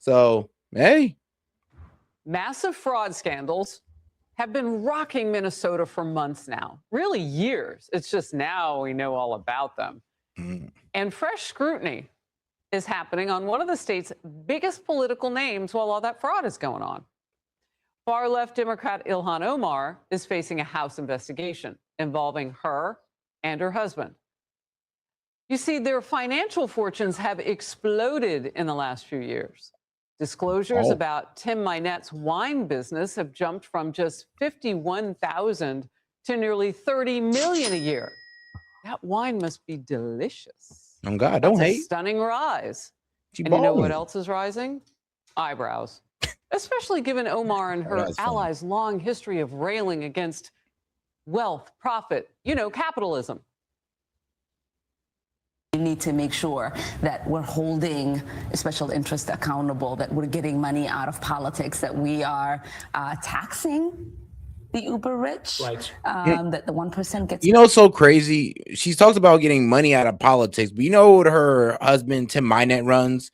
So, hey. Massive fraud scandals have been rocking Minnesota for months now, really years. It's just now we know all about them. And fresh scrutiny is happening on one of the state's biggest political names while all that fraud is going on. Far-left Democrat Ilhan Omar is facing a House investigation involving her and her husband. You see, their financial fortunes have exploded in the last few years. Disclosures about Tim Mynette's wine business have jumped from just $51,000 to nearly $30 million a year. That wine must be delicious. Oh God, don't hate. That's a stunning rise. She And you know balling. what else is rising? Eyebrows. Especially given Omar and her allies' long history of railing against wealth, profit, capitalism. We need to make sure that we're holding special interests accountable, that we're getting money out of politics, that we are taxing the uber rich, that the 1% gets. You know, so crazy. She talks about getting money out of politics, but you know what her husband Tim Mynette runs,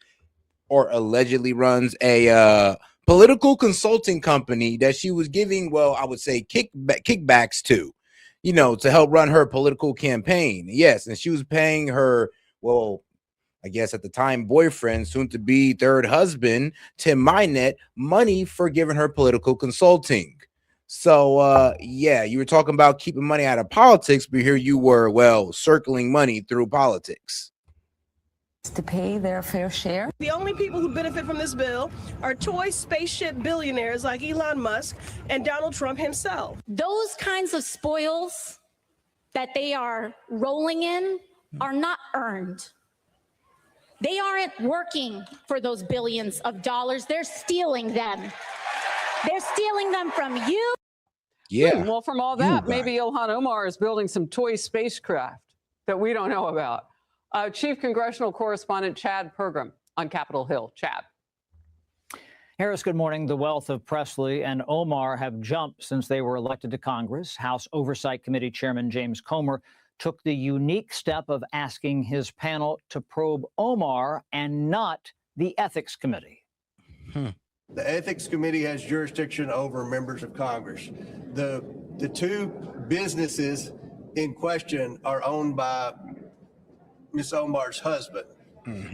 or allegedly runs, a political consulting company that she was giving, well, I would say kickbacks to, to help run her political campaign. Yes, and she was paying her, well, I guess at the time boyfriend, soon to be third husband, Tim Mynette, money for giving her political consulting. So, yeah, you were talking about keeping money out of politics, but here you were, well, circling money through politics. To pay their fair share. The only people who benefit from this bill are toy spaceship billionaires like Elon Musk and Donald Trump himself. Those kinds of spoils that they are rolling in are not earned. They aren't working for those billions of dollars. They're stealing them. They're stealing them from you. Yeah. Well, from all that, maybe Ilhan Omar is building some toy spacecraft that we don't know about. Chief Congressional Correspondent Chad Pergram on Capitol Hill. Chad. Harris, good morning. The wealth of Presley and Omar have jumped since they were elected to Congress. House Oversight Committee Chairman James Comer took the unique step of asking his panel to probe Omar and not the Ethics Committee. The Ethics Committee has jurisdiction over members of Congress. The two businesses in question are owned by Ms. Omar's husband.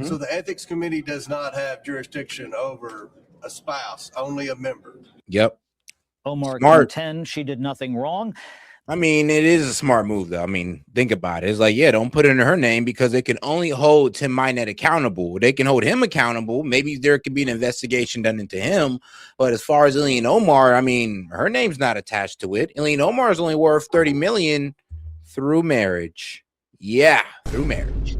So the Ethics Committee does not have jurisdiction over a spouse, only a member. Yep. Omar contends she did nothing wrong. I mean, it is a smart move, though. I mean, think about it. It's like, yeah, don't put it in her name because they can only hold Tim Mynette accountable. They can hold him accountable. Maybe there could be an investigation done into him. But as far as Ilhan Omar, I mean, her name's not attached to it. Ilhan Omar is only worth $30 million through marriage. Yeah, through marriage.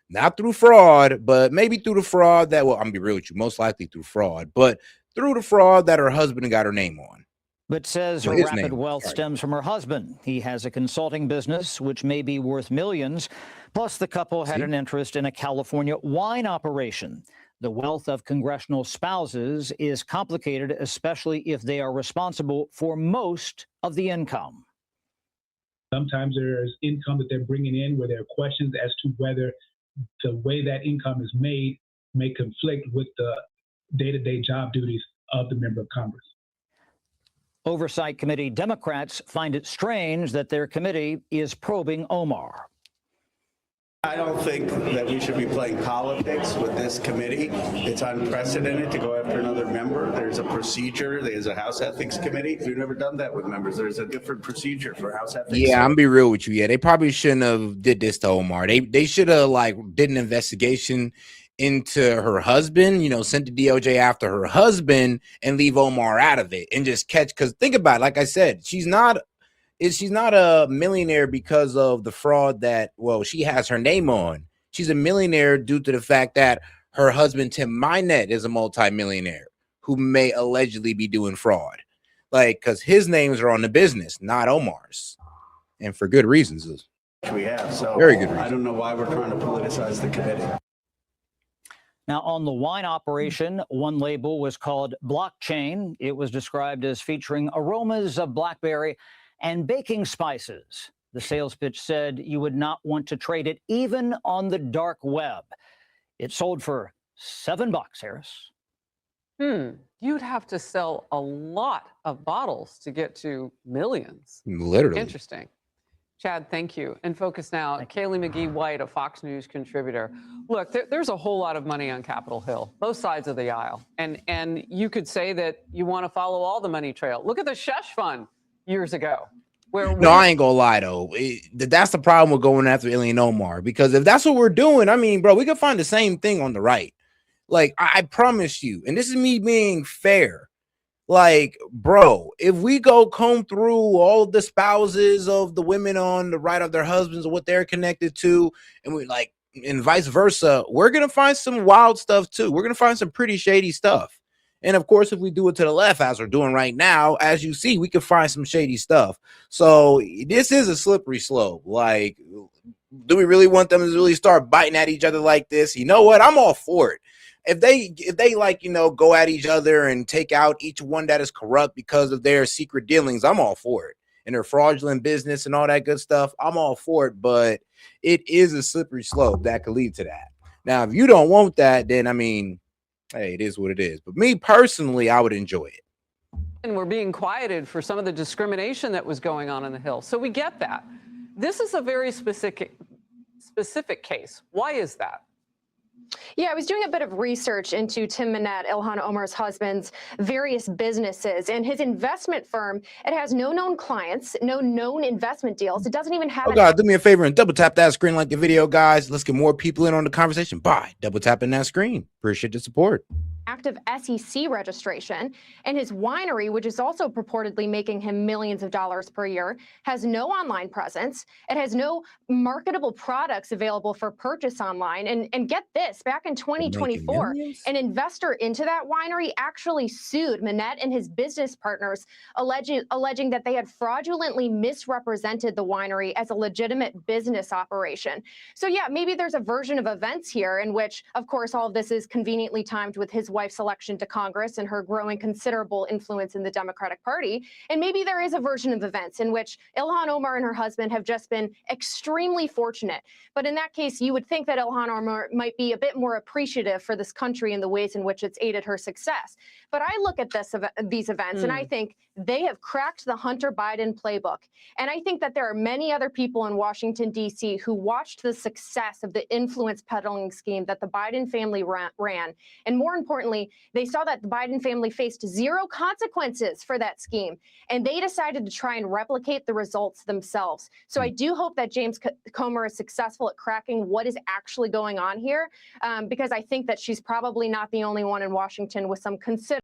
Not through fraud, but maybe through the fraud that, well, I'm gonna be real with you, most likely through fraud, but through the fraud that her husband got her name on. But says her rapid wealth stems from her husband. He has a consulting business, which may be worth millions. Plus, the couple had an interest in a California wine operation. The wealth of congressional spouses is complicated, especially if they are responsible for most of the income. Sometimes there's income that they're bringing in where there are questions as to whether the way that income is made may conflict with the day-to-day job duties of the member of Congress. Oversight Committee Democrats find it strange that their committee is probing Omar. I don't think that we should be playing politics with this committee. It's unprecedented to go after another member. There's a procedure. There's a House Ethics Committee. We've never done that with members. There's a different procedure for House Ethics. Yeah, I'm gonna be real with you. Yeah, they probably shouldn't have did this to Omar. They should have did an investigation into her husband, sent the DOJ after her husband and leave Omar out of it and just catch. Because think about it, like I said, she's not a millionaire because of the fraud that, well, she has her name on. She's a millionaire due to the fact that her husband, Tim Mynette, is a multimillionaire who may allegedly be doing fraud. Because his names are on the business, not Omar's. And for good reasons. We have, so very good reason. I don't know why we're trying to politicize the committee. Now, on the wine operation, one label was called Blockchain. It was described as featuring aromas of blackberry and baking spices. The sales pitch said you would not want to trade it even on the dark web. It sold for $7, Harris. You'd have to sell a lot of bottles to get to millions. Literally. Interesting. Chad, thank you. And focus now. Kaylee McGee-White, a Fox News contributor. Look, there's a whole lot of money on Capitol Hill, both sides of the aisle. And you could say that you want to follow all the money trail. Look at the Shush Fund years ago. No, I ain't gonna lie though. That's the problem with going after Ilhan Omar, because if that's what we're doing, I mean, bro, we can find the same thing on the right. Like, I promise you, and this is me being fair. Like, bro, if we go comb through all the spouses of the women on the right of their husbands and what they're connected to, and we like, and vice versa, we're gonna find some wild stuff too. We're gonna find some pretty shady stuff. And of course, if we do it to the left, as we're doing right now, as you see, we can find some shady stuff. So this is a slippery slope. Like, do we really want them to really start biting at each other like this? You know what? I'm all for it. If they like, you know, go at each other and take out each one that is corrupt because of their secret dealings, I'm all for it. And their fraudulent business and all that good stuff, I'm all for it. But it is a slippery slope that could lead to that. Now, if you don't want that, then I mean, hey, it is what it is. But me personally, I would enjoy it. And we're being quieted for some of the discrimination that was going on the Hill. So we get that. This is a very specific case. Why is that? Yeah, I was doing a bit of research into Tim Manette, Ilhan Omar's husband's various businesses, and his investment firm. It has no known clients, no known investment deals. It doesn't even have. Oh God, do me a favor and double tap that screen like the video, guys. Let's get more people in on the conversation by double tapping that screen. Appreciate the support. Active SEC registration, and his winery, which is also purportedly making him millions of dollars per year, has no online presence. It has no marketable products available for purchase online. And get this, back in 2024, an investor into that winery actually sued Manette and his business partners, alleging that they had fraudulently misrepresented the winery as a legitimate business operation. So yeah, maybe there's a version of events here in which, of course, all of this is conveniently timed with his wife's election to Congress and her growing considerable influence in the Democratic Party. And maybe there is a version of events in which Ilhan Omar and her husband have just been extremely fortunate. But in that case, you would think that Ilhan Omar might be a bit more appreciative for this country in the ways in which it's aided her success. But I look at these events and I think they have cracked the Hunter Biden playbook. And I think that there are many other people in Washington, D.C. who watched the success of the influence peddling scheme that the Biden family ran. And more importantly, they saw that the Biden family faced zero consequences for that scheme. And they decided to try and replicate the results themselves. So I do hope that James Comer is successful at cracking what is actually going on here, because I think that she's probably not the only one in Washington with some considerable